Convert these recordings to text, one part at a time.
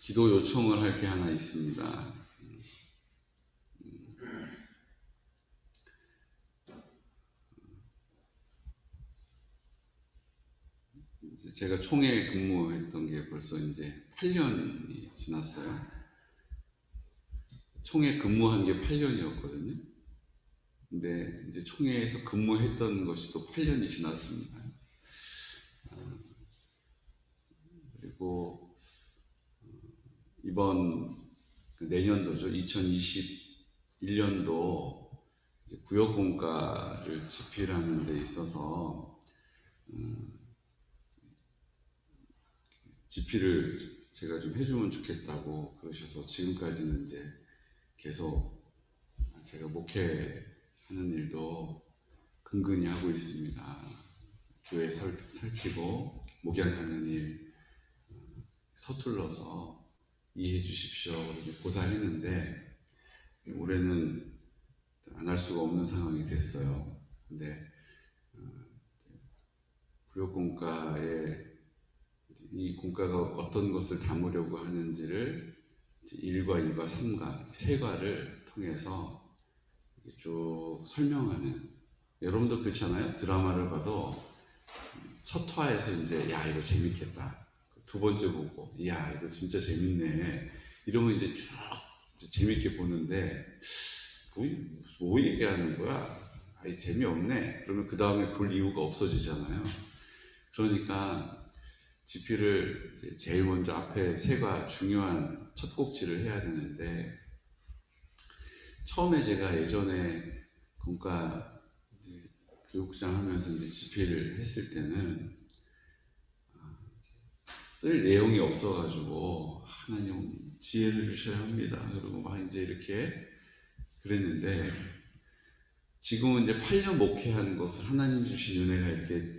기도 요청을 할 게 하나 있습니다. 제가 총회 근무했던 게 벌써 이제 8년이 지났어요. 총회 근무한 게 8년이었거든요. 근데 이제 총회에서 근무했던 것이 또 8년이 지났습니다. 그리고 이번 내년도죠. 2021년도 구역공과를 집필하는 데 있어서 집필을 제가 좀 해주면 좋겠다고 그러셔서 지금까지는 이제 계속 제가 목회하는 일도 근근히 하고 있습니다. 교회 살피고 목양하는 일 서툴러서 이해해 주십시오. 고사했는데 올해는 안 할 수가 없는 상황이 됐어요. 근데 구역공과에 이 공과가 어떤 것을 담으려고 하는지를 1과 2과 3과 세 과를 통해서 쭉 설명하는, 여러분도 그렇잖아요. 드라마를 봐도 첫 화에서 이제 야 이거 재밌겠다, 두 번째 보고 야 이거 진짜 재밌네 이러면 이제 쭉 재밌게 보는데 뭐 얘기하는 거야? 아이 재미없네. 그러면 그 다음에 볼 이유가 없어지잖아요. 그러니까 집필을 제일 먼저 앞에 세가 중요한 첫 꼭지를 해야 되는데, 처음에 제가 예전에 공과 교육장 하면서 이제 집필을 했을 때는 쓸 내용이 없어가지고 하나님 지혜를 주셔야 합니다. 그리고 막 이제 이렇게 그랬는데, 지금은 이제 8년 목회한 것을 하나님 주신 은혜가 이렇게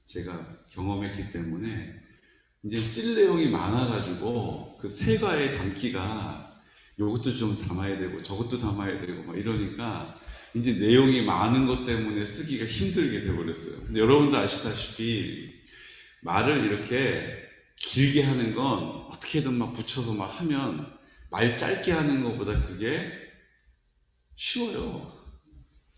제가 경험했기 때문에 이제 쓸 내용이 많아가지고 그 세과에 담기가 요것도 좀 담아야 되고 저것도 담아야 되고 막 이러니까 이제 내용이 많은 것 때문에 쓰기가 힘들게 돼버렸어요. 근데 여러분도 아시다시피 말을 이렇게 길게 하는 건 어떻게든 막 붙여서 막 하면 말 짧게 하는 것보다 그게 쉬워요.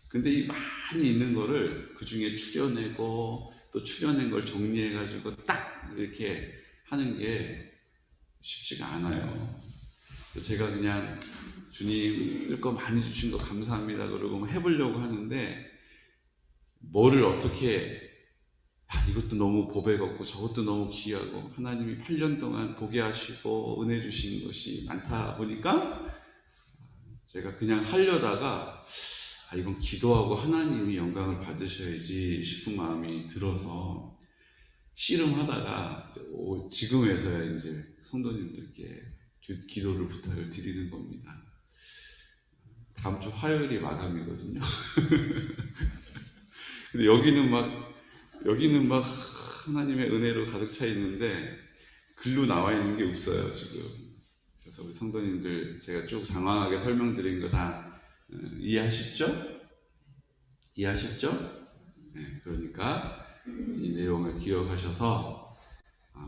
근데 이 많이 있는 거를 그 중에 추려내고 또 추려낸 걸 정리해가지고 딱 이렇게 하는 게 쉽지가 않아요. 제가 그냥 주님 쓸 거 많이 주신 거 감사합니다 그러고 해보려고 하는데, 뭐를 어떻게 이것도 너무 보배 같고 저것도 너무 귀하고 하나님이 8년 동안 보게 하시고 은혜 주신 것이 많다 보니까 제가 그냥 하려다가 이건 기도하고 하나님이 영광을 받으셔야지 싶은 마음이 들어서 씨름하다가 지금에서야 이제 성도님들께 기도를 부탁을 드리는 겁니다. 다음 주 화요일이 마감이거든요. 근데 여기는 막 하나님의 은혜로 가득 차 있는데 글로 나와 있는 게 없어요 지금. 그래서 우리 성도님들 제가 쭉 장황하게 설명드린 거 다 이해하셨죠? 네, 그러니까 이 내용을 기억하셔서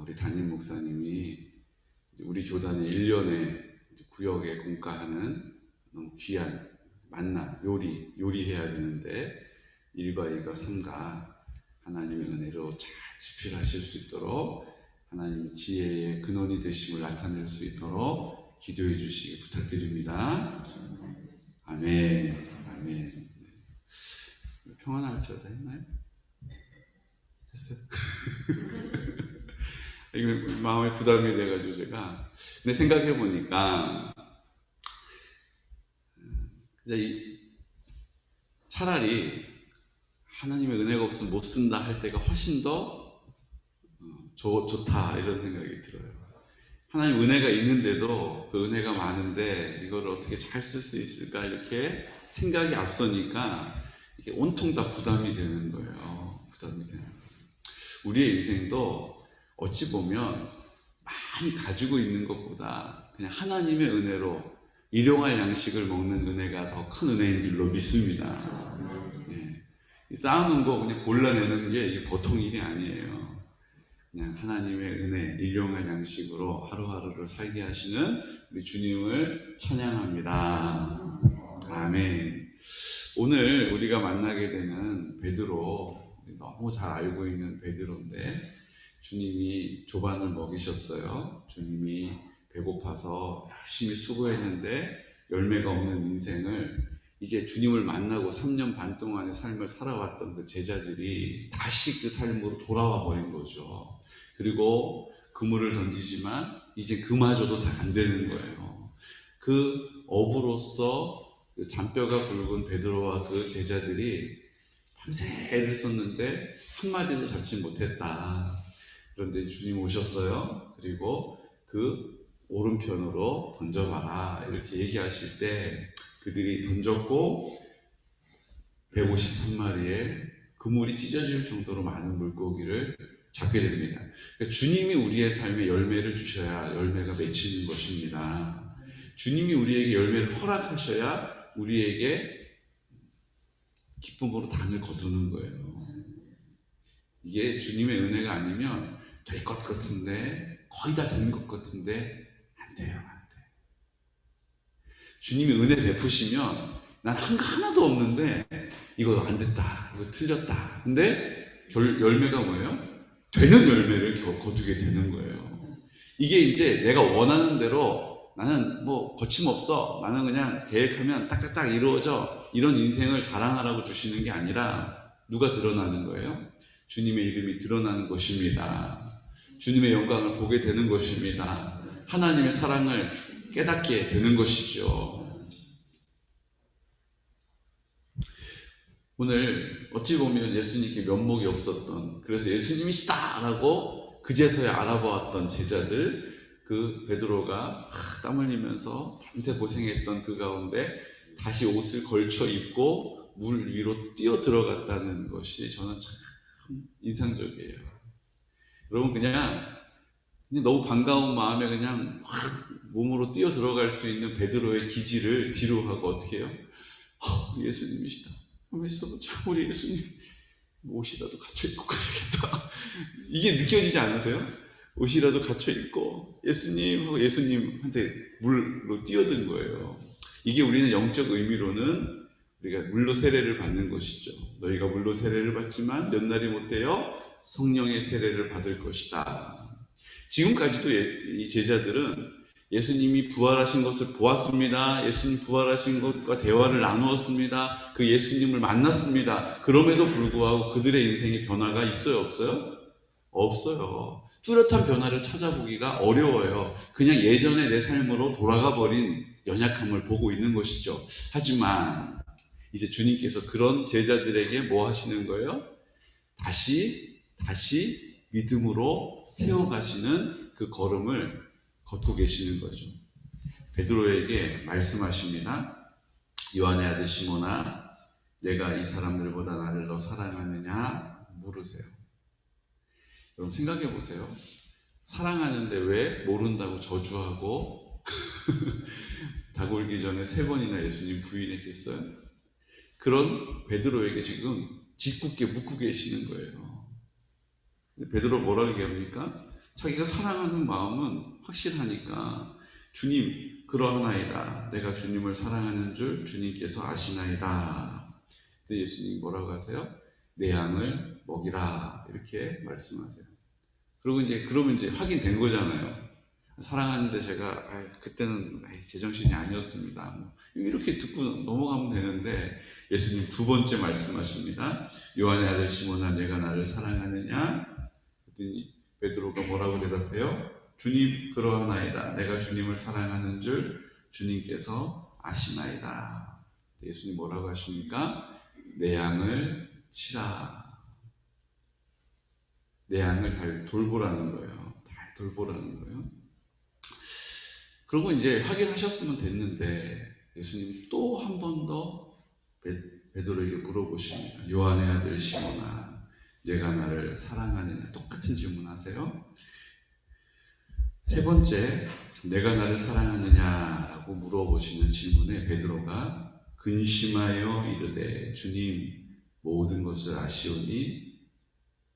우리 담임 목사님이 우리 교단의 1년에 구역에 공과하는 너무 귀한 만남, 요리해야 되는데 1과 2과 3과 하나님의 은혜로 잘 집필하실 수 있도록 하나님의 지혜의 근원이 되심을 나타낼 수 있도록 기도해 주시기 부탁드립니다. 아멘. 아멘. 평안할지어다 했나요? 했어요? 이거 마음에 부담이 돼가지고 제가. 근데 생각해 보니까 차라리 하나님의 은혜가 없으면 못 쓴다 할 때가 훨씬 더 좋다 이런 생각이 들어요. 하나님 은혜가 있는데도 그 은혜가 많은데 이거를 어떻게 잘 쓸 수 있을까 이렇게 생각이 앞서니까 이게 온통 다 부담이 되는 거예요. 부담이 되는 거예요. 우리의 인생도 어찌 보면 많이 가지고 있는 것보다 그냥 하나님의 은혜로 일용할 양식을 먹는 은혜가 더 큰 은혜인 줄로 믿습니다. 쌓아놓은 거 그냥 골라내는 게 이게 보통 일이 아니에요. 그냥 하나님의 은혜, 일용할 양식으로 하루하루를 살게 하시는 우리 주님을 찬양합니다. 아멘. 오늘 우리가 만나게 되는 베드로, 너무 잘 알고 있는 베드로인데 주님이 조반을 먹이셨어요. 주님이 배고파서 열심히 수고했는데 열매가 없는 인생을 이제 주님을 만나고 3년 반 동안의 삶을 살아왔던 그 제자들이 다시 그 삶으로 돌아와 버린 거죠. 그리고 그물을 던지지만 이제 그마저도 다 안 되는 거예요. 그 어부로서 그 잔뼈가 굵은 베드로와 그 제자들이 밤새 애를 썼는데 한 마리도 잡지 못했다. 그런데 주님 오셨어요. 그리고 그 오른편으로 던져봐라 이렇게 얘기하실 때 그들이 던졌고 153마리의 그물이 찢어질 정도로 많은 물고기를 잡게 됩니다. 그러니까 주님이 우리의 삶에 열매를 주셔야 열매가 맺히는 것입니다. 주님이 우리에게 열매를 허락하셔야 우리에게 기쁨으로 단을 거두는 거예요. 이게 주님의 은혜가 아니면 될 것 같은데 거의 다 된 것 같은데 안 돼요. 안 돼요. 주님이 은혜 베푸시면 난 하나도 없는데 이거 안 됐다, 이거 틀렸다. 근데 열매가 뭐예요? 되는 열매를 거두게 되는 거예요. 이게 이제 내가 원하는 대로 나는 뭐 거침없어, 나는 그냥 계획하면 딱딱딱 이루어져, 이런 인생을 자랑하라고 주시는 게 아니라 누가 드러나는 거예요? 주님의 이름이 드러나는 것입니다. 주님의 영광을 보게 되는 것입니다. 하나님의 사랑을 깨닫게 되는 것이죠. 오늘 어찌 보면 예수님께 면목이 없었던, 그래서 예수님이시다라고 그제서야 알아보았던 제자들, 그 베드로가 땀 흘리면서 밤새 고생했던 그 가운데 다시 옷을 걸쳐 입고 물 위로 뛰어 들어갔다는 것이 저는 참 인상적이에요. 여러분 그냥 너무 반가운 마음에 그냥 확 몸으로 뛰어 들어갈 수 있는 베드로의 기질을 뒤로 하고 어떻게 해요? 예수님이시다. 우리 예수님 옷이라도 갖춰 입고 가야겠다. 이게 느껴지지 않으세요? 옷이라도 갖춰 입고 예수님 하고 예수님한테 물로 뛰어든 거예요. 이게 우리는 영적 의미로는 우리가 물로 세례를 받는 것이죠. 너희가 물로 세례를 받지만 몇 날이 못되어 성령의 세례를 받을 것이다. 지금까지도 이 제자들은 예수님이 부활하신 것을 보았습니다. 예수님 부활하신 것과 대화를 나누었습니다. 그 예수님을 만났습니다. 그럼에도 불구하고 그들의 인생에 변화가 있어요? 없어요? 없어요. 뚜렷한 변화를 찾아보기가 어려워요. 그냥 예전의 내 삶으로 돌아가 버린 연약함을 보고 있는 것이죠. 하지만 이제 주님께서 그런 제자들에게 뭐 하시는 거예요? 다시 믿음으로 세워가시는 그 걸음을 걷고 계시는 거죠. 베드로에게 말씀하십니다. 요한의 아들 시몬아, 내가 이 사람들보다 나를 더 사랑하느냐 물으세요. 여러분 생각해 보세요. 사랑하는데 왜 모른다고 저주하고 닭 울기 전에 3번이나 예수님 부인했겠어요? 그런 베드로에게 지금 짓궂게 묻고 계시는 거예요. 근데 베드로 뭐라고 얘기합니까? 자기가 사랑하는 마음은 확실하니까 주님 그러하나이다. 내가 주님을 사랑하는 줄 주님께서 아시나이다. 근데 예수님 뭐라고 하세요? 내 양을 먹이라 이렇게 말씀하세요. 그러면 이제 확인된 거잖아요. 사랑하는데 제가 그때는 제정신이 아니었습니다. 이렇게 듣고 넘어가면 되는데 예수님 2번째 말씀하십니다. 요한의 아들 시몬아, 내가 나를 사랑하느냐? 그랬더니 베드로가 뭐라고 대답해요? 주님 그러하나이다. 내가 주님을 사랑하는 줄 주님께서 아시나이다. 예수님 뭐라고 하십니까? 내 양을 치라. 내 양을 잘 돌보라는 거예요. 잘 돌보라는 거예요. 그러고 이제 확인하셨으면 됐는데 예수님이 또 한 번 더 베드로에게 물어보십니다. 요한의 아들 시몬아, 내가 나를 사랑하느냐? 똑같은 질문하세요. 3번째, 내가 나를 사랑하느냐라고 물어보시는 질문에 베드로가 근심하여 이르되 주님 모든 것을 아시오니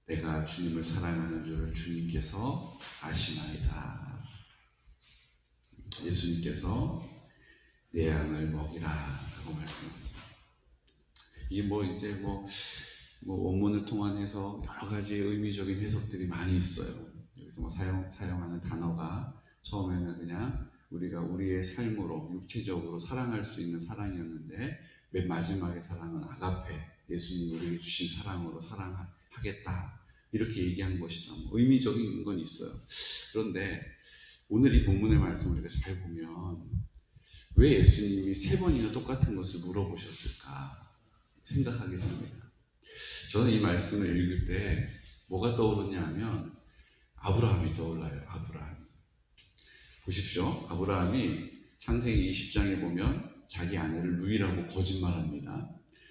내가 주님을 사랑하는 줄을 주님께서 아시나이다. 예수님께서 내 양을 먹이라 라고 말씀하세요. 이게 이제 원문을 통한해서 여러 가지 의미적인 해석들이 많이 있어요. 여기서 사용하는 단어가 처음에는 그냥 우리가 우리의 삶으로 육체적으로 사랑할 수 있는 사랑이었는데 맨 마지막의 사랑은 아가페, 예수님이 우리에게 주신 사랑으로 사랑하겠다 이렇게 얘기한 것이죠. 의미적인 건 있어요. 그런데 오늘 이 본문의 말씀을 우리가 잘 보면 왜 예수님이 3번이나 똑같은 것을 물어보셨을까 생각하게 됩니다. 저는 이 말씀을 읽을 때 뭐가 떠오르냐 하면 아브라함이 떠올라요. 아브라함. 보십시오. 아브라함이 창세기 20장에 보면 자기 아내를 루이라고 거짓말합니다.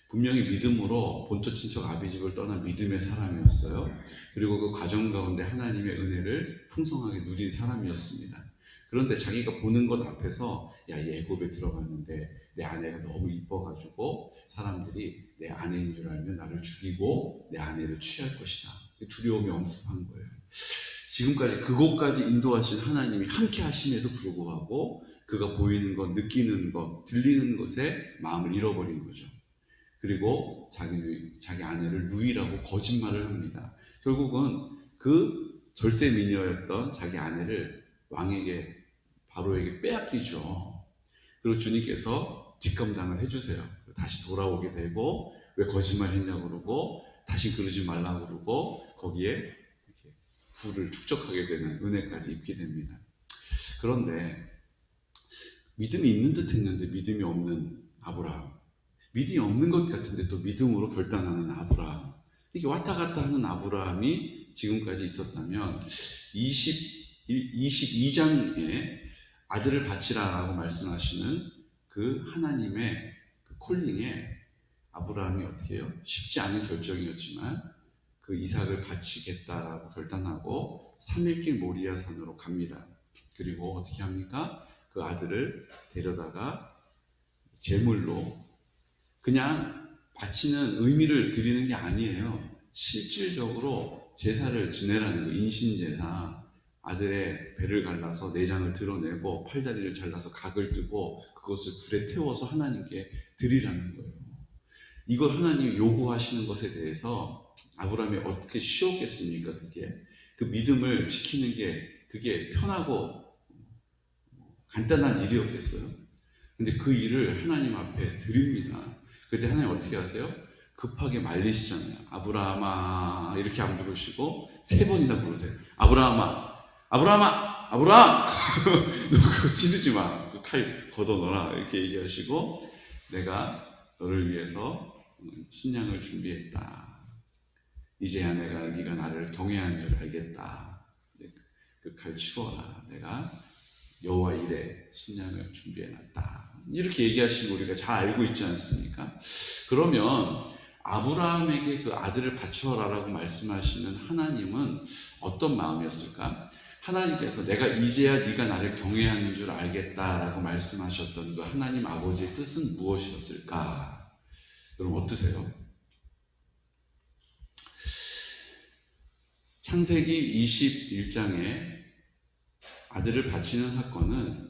분명히 믿음으로 본토 친척 아비집을 떠난 믿음의 사람이었어요. 그리고 그 과정 가운데 하나님의 은혜를 풍성하게 누린 사람이었습니다. 그런데 자기가 보는 것 앞에서 애굽에 들어갔는데 내 아내가 너무 이뻐가지고 사람들이 내 아내인 줄 알면 나를 죽이고 내 아내를 취할 것이다. 두려움이 엄습한 거예요. 지금까지 그곳까지 인도하신 하나님이 함께 하심에도 불구하고 그가 보이는 것, 느끼는 것, 들리는 것에 마음을 잃어버린 거죠. 그리고 자기 아내를 루이라고 거짓말을 합니다. 결국은 그 절세 미녀였던 자기 아내를 왕에게, 바로에게 빼앗기죠. 그리고 주님께서 뒷감당을 해주세요. 다시 돌아오게 되고 왜 거짓말 했냐고 그러고 다시 그러지 말라고 그러고 거기에 이렇게 부를 축적하게 되는 은혜까지 입게 됩니다. 그런데 믿음이 있는 듯 했는데 믿음이 없는 아브라함, 믿음이 없는 것 같은데 또 믿음으로 결단하는 아브라함, 이렇게 왔다 갔다 하는 아브라함이 지금까지 있었다면 22장에 아들을 바치라라고 말씀하시는 그 하나님의 그 콜링에 아브라함이 어떻게 해요? 쉽지 않은 결정이었지만 그 이삭을 바치겠다라고 결단하고 3일길 모리아 산으로 갑니다. 그리고 어떻게 합니까? 그 아들을 데려다가 제물로, 그냥 바치는 의미를 드리는 게 아니에요. 실질적으로 제사를 지내라는 거, 인신제사. 아들의 배를 갈라서 내장을 드러내고 팔다리를 잘라서 각을 뜨고 그것을 불에 태워서 하나님께 드리라는 거예요. 이걸 하나님이 요구하시는 것에 대해서 아브라함이 어떻게 쉬웠겠습니까? 그 믿음을 지키는 게 그게 편하고 간단한 일이었겠어요? 근데 그 일을 하나님 앞에 드립니다. 그때 하나님 어떻게 하세요? 급하게 말리시잖아요. 아브라함아 이렇게 안 부르시고 3번이나 부르세요. 아브라함아, 아브라함아, 아브라함! 너 그거 찌르지 마. 그 칼 걷어넣어라. 이렇게 얘기하시고 내가 너를 위해서 순양을 준비했다. 이제야 네가 나를 경외하는 줄 알겠다. 그 칼 치워라. 내가 여호와 일에 순양을 준비해놨다. 이렇게 얘기하시는 우리가 잘 알고 있지 않습니까? 그러면 아브라함에게 그 아들을 바쳐라라고 말씀하시는 하나님은 어떤 마음이었을까? 하나님께서 내가 이제야 네가 나를 경외하는 줄 알겠다라고 말씀하셨던 그 하나님 아버지의 뜻은 무엇이었을까? 여러분 어떠세요? 창세기 21장에 아들을 바치는 사건은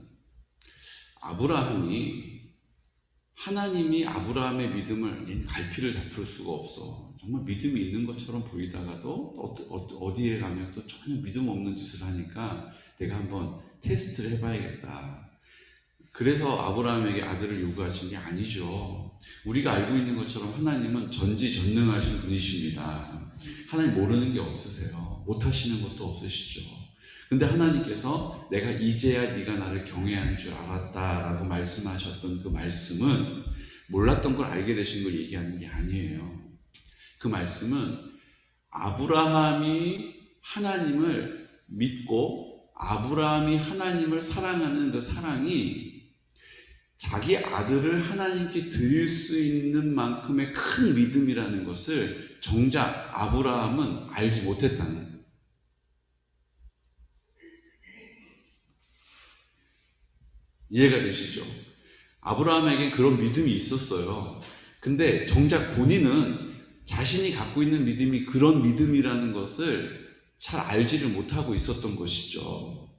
하나님이 아브라함의 믿음을 갈피를 잡을 수가 없어. 정말 믿음이 있는 것처럼 보이다가도 어디에 가면 또 전혀 믿음 없는 짓을 하니까 내가 한번 테스트를 해봐야겠다. 그래서 아브라함에게 아들을 요구하신 게 아니죠. 우리가 알고 있는 것처럼 하나님은 전지전능하신 분이십니다. 하나님 모르는 게 없으세요. 못하시는 것도 없으시죠. 근데 하나님께서 내가 이제야 네가 나를 경외하는 줄 알았다라고 말씀하셨던 그 말씀은 몰랐던 걸 알게 되신 걸 얘기하는 게 아니에요. 그 말씀은 아브라함이 하나님을 믿고 아브라함이 하나님을 사랑하는 그 사랑이 자기 아들을 하나님께 드릴 수 있는 만큼의 큰 믿음이라는 것을 정작 아브라함은 알지 못했다는 거예요. 이해가 되시죠? 아브라함에게 그런 믿음이 있었어요. 근데 정작 본인은 자신이 갖고 있는 믿음이 그런 믿음이라는 것을 잘 알지를 못하고 있었던 것이죠.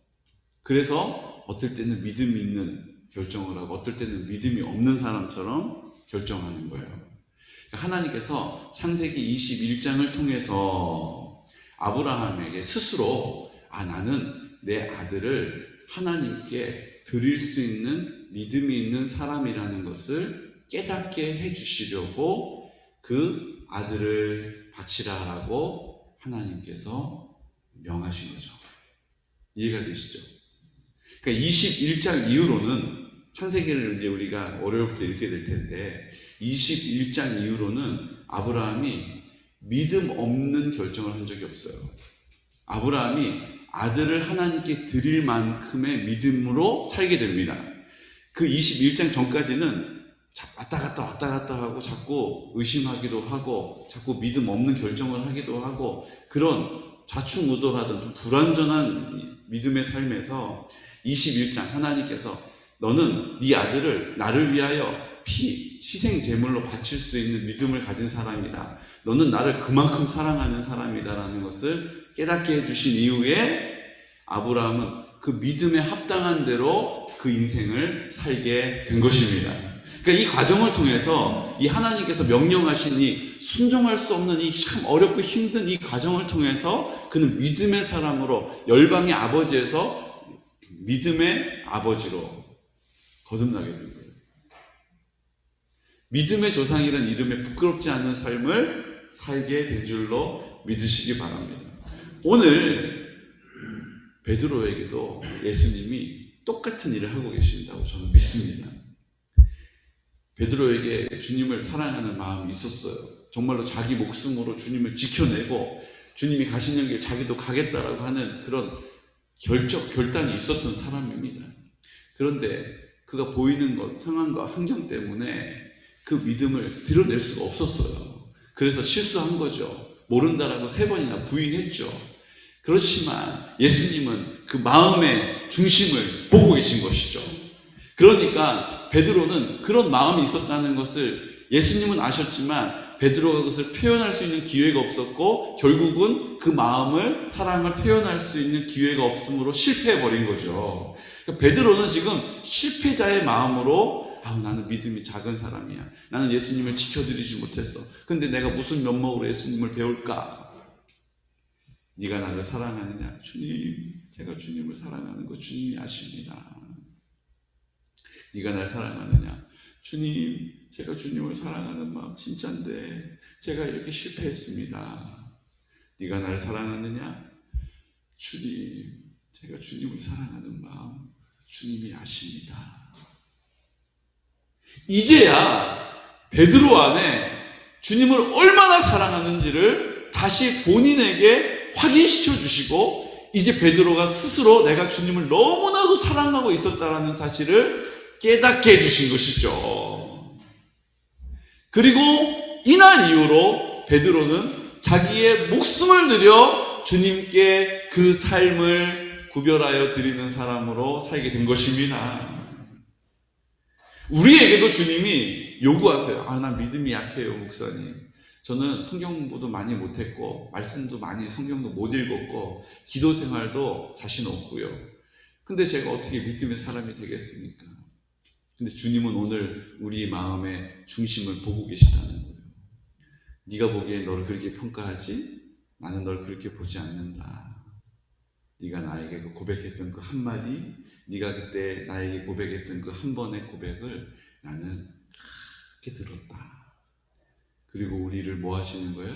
그래서 어떨 때는 믿음이 있는 결정을 하고 어떨 때는 믿음이 없는 사람처럼 결정하는 거예요. 하나님께서 창세기 21장을 통해서 아브라함에게 스스로 나는 내 아들을 하나님께 드릴 수 있는 믿음이 있는 사람이라는 것을 깨닫게 해주시려고 그 아들을 바치라라고 하나님께서 명하신 거죠. 이해가 되시죠? 그러니까 21장 이후로는 창세기를 이제 우리가 월요일부터 읽게 될 텐데 21장 이후로는 아브라함이 믿음 없는 결정을 한 적이 없어요. 아브라함이 아들을 하나님께 드릴 만큼의 믿음으로 살게 됩니다. 그 21장 전까지는 왔다 갔다 하고 자꾸 의심하기도 하고 자꾸 믿음 없는 결정을 하기도 하고 그런 좌충우돌하던 좀 불완전한 믿음의 삶에서 21장 하나님께서 너는 네 아들을 나를 위하여 희생 제물로 바칠 수 있는 믿음을 가진 사람이다. 너는 나를 그만큼 사랑하는 사람이다라는 것을 깨닫게 해주신 이후에 아브라함은 그 믿음에 합당한 대로 그 인생을 살게 된 것입니다. 그러니까 이 과정을 통해서 이 하나님께서 명령하신 이 순종할 수 없는 이 참 어렵고 힘든 이 과정을 통해서 그는 믿음의 사람으로 열방의 아버지에서 믿음의 아버지로 거듭나게 된 거예요. 믿음의 조상이라는 이름에 부끄럽지 않은 삶을 살게 된 줄로 믿으시기 바랍니다. 오늘 베드로에게도 예수님이 똑같은 일을 하고 계신다고 저는 믿습니다. 베드로에게 주님을 사랑하는 마음이 있었어요. 정말로 자기 목숨으로 주님을 지켜내고 주님이 가시는 길 자기도 가겠다라고 하는 그런 결단이 있었던 사람입니다. 그런데 그가 보이는 것, 상황과 환경 때문에 그 믿음을 드러낼 수가 없었어요. 그래서 실수한 거죠. 모른다라고 3번이나 부인했죠. 그렇지만 예수님은 그 마음의 중심을 보고 계신 것이죠. 그러니까 베드로는 그런 마음이 있었다는 것을 예수님은 아셨지만 베드로가 그것을 표현할 수 있는 기회가 없었고 결국은 그 마음을 사랑을 표현할 수 있는 기회가 없으므로 실패해버린 거죠. 그러니까 베드로는 지금 실패자의 마음으로 나는 믿음이 작은 사람이야. 나는 예수님을 지켜드리지 못했어. 근데 내가 무슨 면목으로 예수님을 배울까? 네가 나를 사랑하느냐? 주님, 제가 주님을 사랑하는 거 주님이 아십니다. 네가 날 사랑하느냐? 주님, 제가 주님을 사랑하는 마음 진짠데 제가 이렇게 실패했습니다. 네가 날 사랑하느냐? 주님, 제가 주님을 사랑하는 마음 주님이 아십니다. 이제야 베드로 안에 주님을 얼마나 사랑하는지를 다시 본인에게 확인시켜 주시고 이제 베드로가 스스로 내가 주님을 너무나도 사랑하고 있었다는 사실을 깨닫게 해주신 것이죠. 그리고 이날 이후로 베드로는 자기의 목숨을 들여 주님께 그 삶을 구별하여 드리는 사람으로 살게 된 것입니다. 우리에게도 주님이 요구하세요. 난 믿음이 약해요, 목사님. 저는 성경 공부도 많이 못했고 말씀도 많이 성경도 못 읽었고 기도 생활도 자신 없고요. 근데 제가 어떻게 믿음의 사람이 되겠습니까? 근데 주님은 오늘 우리 마음의 중심을 보고 계시다는 거예요. 네가 보기에 너를 그렇게 평가하지? 나는 널 그렇게 보지 않는다. 네가 나에게 고백했던 그 한마디, 네가 그때 나에게 고백했던 그 한 번의 고백을 나는 그렇게 들었다. 그리고 우리를 뭐 하시는 거예요?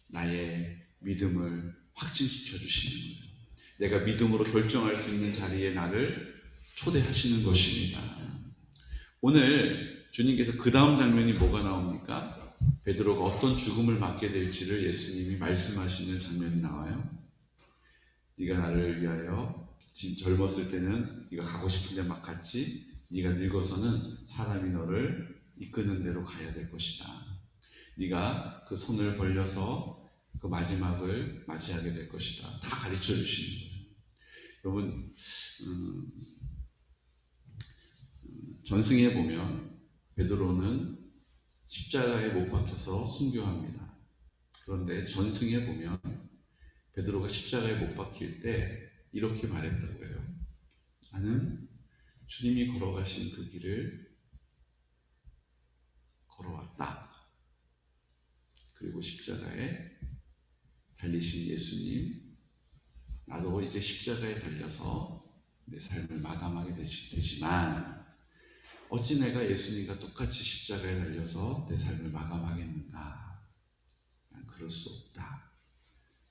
나의 믿음을 확증시켜 주시는 거예요. 내가 믿음으로 결정할 수 있는 자리에 나를 초대하시는 것입니다. 오늘 주님께서 그 다음 장면이 뭐가 나옵니까? 베드로가 어떤 죽음을 맞게 될지를 예수님이 말씀하시는 장면이 나와요. 네가 나를 위하여 지금 젊었을 때는 네가 가고 싶은 데 막 갔지. 네가 늙어서는 사람이 너를 이끄는 대로 가야 될 것이다. 네가 그 손을 벌려서 그 마지막을 맞이하게 될 것이다. 다 가르쳐 주시는 거예요. 여러분, 전승에 보면 베드로는 십자가에 못 박혀서 순교합니다. 그런데 전승에 보면 베드로가 십자가에 못 박힐 때 이렇게 말했다고 해요. 나는 주님이 걸어가신 그 길을 걸어왔다. 그리고 십자가에 달리신 예수님, 나도 이제 십자가에 달려서 내 삶을 마감하게 되지만 어찌 내가 예수님과 똑같이 십자가에 달려서 내 삶을 마감하겠는가? 난 그럴 수 없다.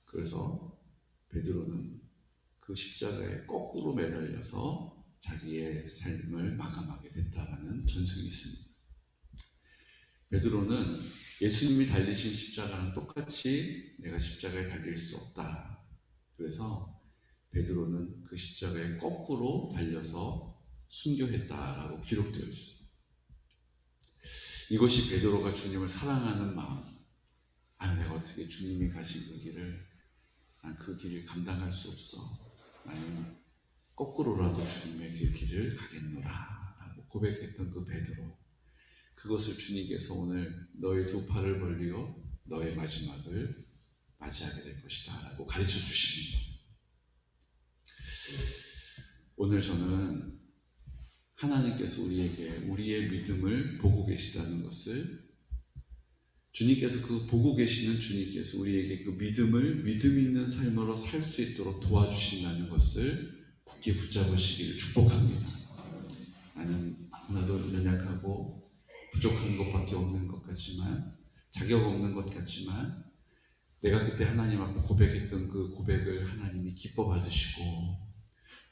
그래서 베드로는 그 십자가에 거꾸로 매달려서 자기의 삶을 마감하게 됐다라는 전승이 있습니다. 베드로는 예수님이 달리신 십자가랑 똑같이 내가 십자가에 달릴 수 없다. 그래서 베드로는 그 십자가에 거꾸로 달려서 순교했다라고 기록되어 있습니다. 이것이 베드로가 주님을 사랑하는 마음. 내가 어떻게 주님이 가신 그 길을, 난 그 길을 감당할 수 없어. 나는 거꾸로라도 주님의 그 길을 가겠노라 라고 고백했던 그 베드로, 그것을 주님께서 오늘 너의 두 팔을 벌리어 너의 마지막을 맞이하게 될 것이다 라고 가르쳐 주십니다. 오늘 저는 하나님께서 우리에게 우리의 믿음을 보고 계시다는 것을, 주님께서 그 보고 계시는 주님께서 우리에게 그 믿음을 믿음 있는 삶으로 살 수 있도록 도와주신다는 것을 굳게 붙잡으시기를 축복합니다. 나는 너무나도 연약하고 부족한 것밖에 없는 것 같지만, 자격 없는 것 같지만, 내가 그때 하나님 앞에 고백했던 그 고백을 하나님이 기뻐 받으시고,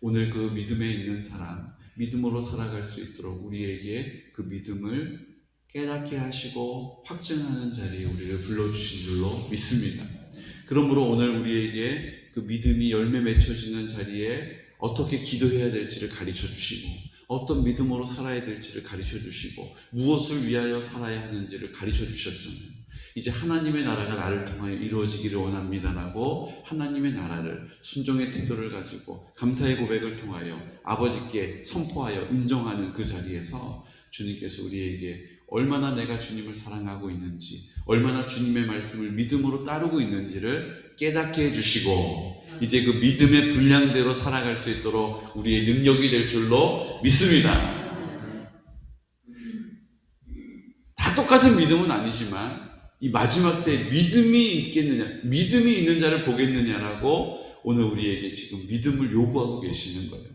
오늘 그 믿음에 있는 사람, 믿음으로 살아갈 수 있도록 우리에게 그 믿음을 깨닫게 하시고 확증하는 자리에 우리를 불러주신 줄로 믿습니다. 그러므로 오늘 우리에게 그 믿음이 열매 맺혀지는 자리에 어떻게 기도해야 될지를 가르쳐 주시고, 어떤 믿음으로 살아야 될지를 가르쳐 주시고, 무엇을 위하여 살아야 하는지를 가르쳐 주셨잖아요. 이제 하나님의 나라가 나를 통하여 이루어지기를 원합니다라고 하나님의 나라를, 순종의 태도를 가지고 감사의 고백을 통하여 아버지께 선포하여 인정하는 그 자리에서 주님께서 우리에게 얼마나 내가 주님을 사랑하고 있는지, 얼마나 주님의 말씀을 믿음으로 따르고 있는지를 깨닫게 해주시고, 이제 그 믿음의 분량대로 살아갈 수 있도록 우리의 능력이 될 줄로 믿습니다. 다 똑같은 믿음은 아니지만 이 마지막 때 믿음이 있겠느냐, 믿음이 있는 자를 보겠느냐라고 오늘 우리에게 지금 믿음을 요구하고 계시는 거예요.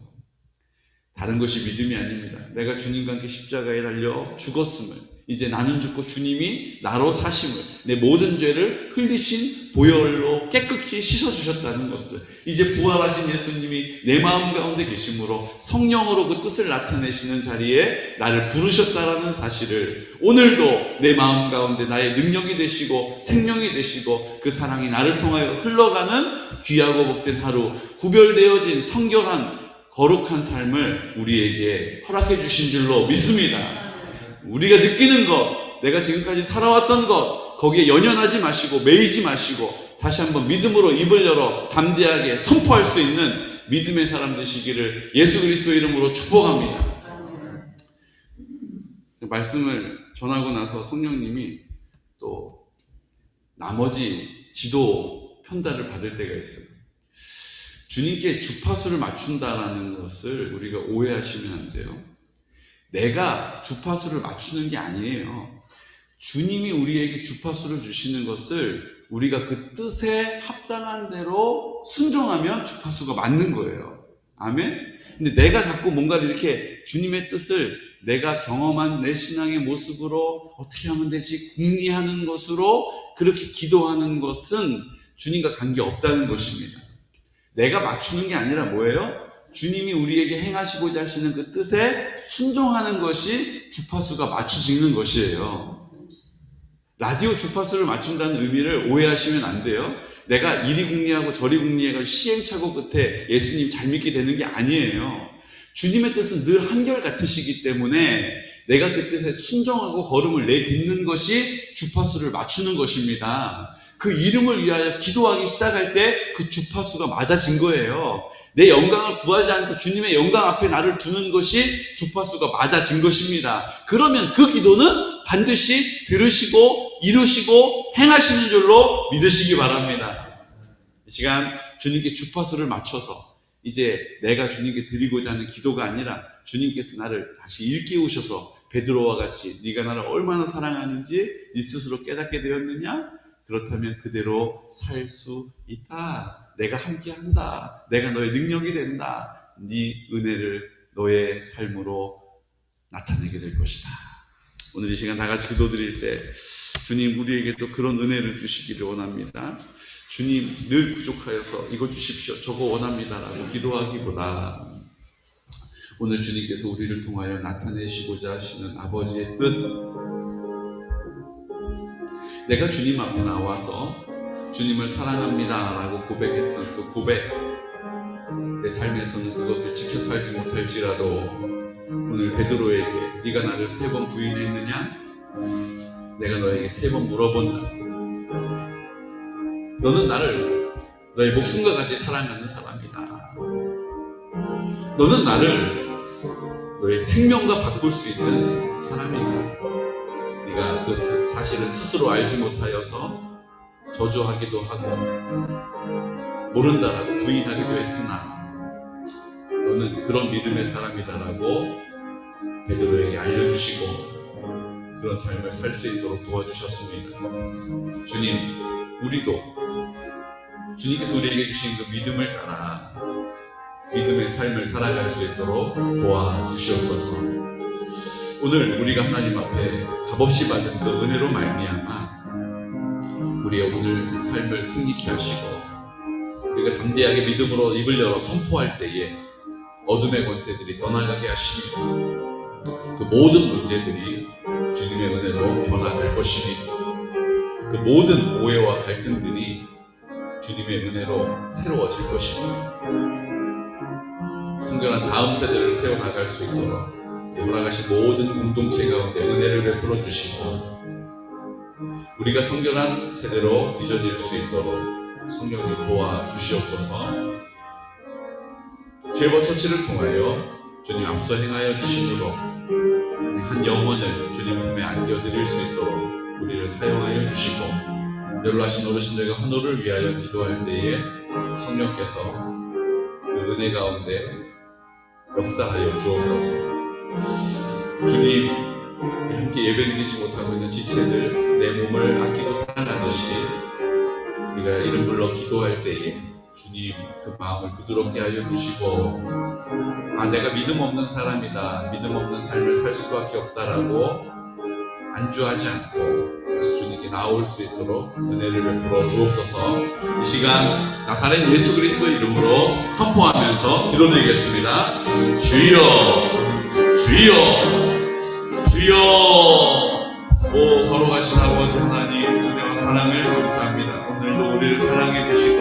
다른 것이 믿음이 아닙니다. 내가 주님과 함께 십자가에 달려 죽었음을, 이제 나는 죽고 주님이 나로 사심을, 내 모든 죄를 흘리신 보혈로 깨끗이 씻어주셨다는 것을, 이제 부활하신 예수님이 내 마음 가운데 계심으로 성령으로 그 뜻을 나타내시는 자리에 나를 부르셨다라는 사실을, 오늘도 내 마음 가운데 나의 능력이 되시고 생명이 되시고 그 사랑이 나를 통하여 흘러가는 귀하고 복된 하루, 구별되어진 성결한 거룩한 삶을 우리에게 허락해 주신 줄로 믿습니다. 우리가 느끼는 것, 내가 지금까지 살아왔던 것, 거기에 연연하지 마시고 매이지 마시고 다시 한번 믿음으로 입을 열어 담대하게 선포할 수 있는 믿음의 사람 되시기를 예수 그리스도 이름으로 축복합니다. 말씀을 전하고 나서 성령님이 또 나머지 지도 편달을 받을 때가 있어요. 주님께 주파수를 맞춘다라는 것을 우리가 오해하시면 안 돼요. 내가 주파수를 맞추는 게 아니에요. 주님이 우리에게 주파수를 주시는 것을 우리가 그 뜻에 합당한 대로 순종하면 주파수가 맞는 거예요. 아멘? 근데 내가 자꾸 뭔가를 이렇게 주님의 뜻을 내가 경험한 내 신앙의 모습으로 어떻게 하면 되지? 궁리하는 것으로 그렇게 기도하는 것은 주님과 관계없다는 것입니다. 내가 맞추는 게 아니라 뭐예요? 주님이 우리에게 행하시고자 하시는 그 뜻에 순종하는 것이 주파수가 맞춰지는 것이에요. 라디오 주파수를 맞춘다는 의미를 오해하시면 안 돼요. 내가 이리 궁리하고 저리 궁리해서 시행착오 끝에 예수님 잘 믿게 되는 게 아니에요. 주님의 뜻은 늘 한결같으시기 때문에 내가 그 뜻에 순종하고 걸음을 내딛는 것이 주파수를 맞추는 것입니다. 그 이름을 위하여 기도하기 시작할 때 그 주파수가 맞아진 거예요. 내 영광을 구하지 않고 주님의 영광 앞에 나를 두는 것이 주파수가 맞아진 것입니다. 그러면 그 기도는 반드시 들으시고 이루시고 행하시는 줄로 믿으시기 바랍니다. 이 시간 주님께 주파수를 맞춰서 이제 내가 주님께 드리고자 하는 기도가 아니라 주님께서 나를 다시 일깨우셔서 베드로와 같이 네가 나를 얼마나 사랑하는지 네 스스로 깨닫게 되었느냐? 그렇다면 그대로 살 수 있다. 내가 함께한다. 내가 너의 능력이 된다. 네 은혜를 너의 삶으로 나타내게 될 것이다. 오늘 이 시간 다 같이 기도드릴 때 주님 우리에게 또 그런 은혜를 주시기를 원합니다. 주님 늘 부족하여서 이거 주십시오. 저거 원합니다라고 기도하기보다 오늘 주님께서 우리를 통하여 나타내시고자 하시는 아버지의 뜻, 내가 주님 앞에 나와서 주님을 사랑합니다 라고 고백했던 그 고백, 내 삶에서는 그것을 지켜 살지 못할지라도 오늘 베드로에게 네가 나를 3번 부인했느냐? 내가 너에게 3번 물어본다. 너는 나를 너의 목숨과 같이 사랑하는 사람이다. 너는 나를 너의 생명과 바꿀 수 있는 사람이다. 네가 그 사실을 스스로 알지 못하여서 저주하기도 하고 모른다라고 부인하기도 했으나 너는 그런 믿음의 사람이다라고 베드로에게 알려주시고 그런 삶을 살 수 있도록 도와주셨습니다. 주님, 우리도 주님께서 우리에게 주신 그 믿음을 따라 믿음의 삶을 살아갈 수 있도록 도와주시옵소서. 오늘 우리가 하나님 앞에 값없이 받은 그 은혜로 말미암아 우리의 오늘 삶을 승리케 하시고 우리가 담대하게 믿음으로 입을 열어 선포할 때에 어둠의 권세들이 떠나가게 하시며 그 모든 문제들이 주님의 은혜로 변화될 것입니다. 그 모든 오해와 갈등들이 주님의 은혜로 새로워질 것입니다. 성결한 다음 세대를 세워나갈 수 있도록 돌아가신 모든 공동체 가운데 은혜를 베풀어 주시고 우리가 성결한 세대로 빚어질 수 있도록 성령님 도와주시옵소서. 실버처치를 통하여 주님 앞서 행하여 주심으로 한 영혼을 주님 품에 안겨드릴 수 있도록 우리를 사용하여 주시고 연로하신 어르신들과 환호를 위하여 기도할 때에 성령께서 그 은혜 가운데 역사하여 주옵소서. 주님, 함께 예배드리지 못하고 있는 지체들 내 몸을 아끼고 사랑하듯이 우리가 이름 불러 기도할 때에 주님 그 마음을 부드럽게 하여 주시고 내가 믿음 없는 사람이다, 믿음 없는 삶을 살 수밖에 없다라고 안주하지 않고 다시 주님께 나올 수 있도록 은혜를 베풀어 주옵소서. 이 시간 나사렛 예수 그리스도 이름으로 선포하면서 기도드리겠습니다. 주여 주여 주여. 오 거룩하신 아버지 하나님, 은혜와 사랑을 감사합니다. 오늘도 우리를 사랑해 주시고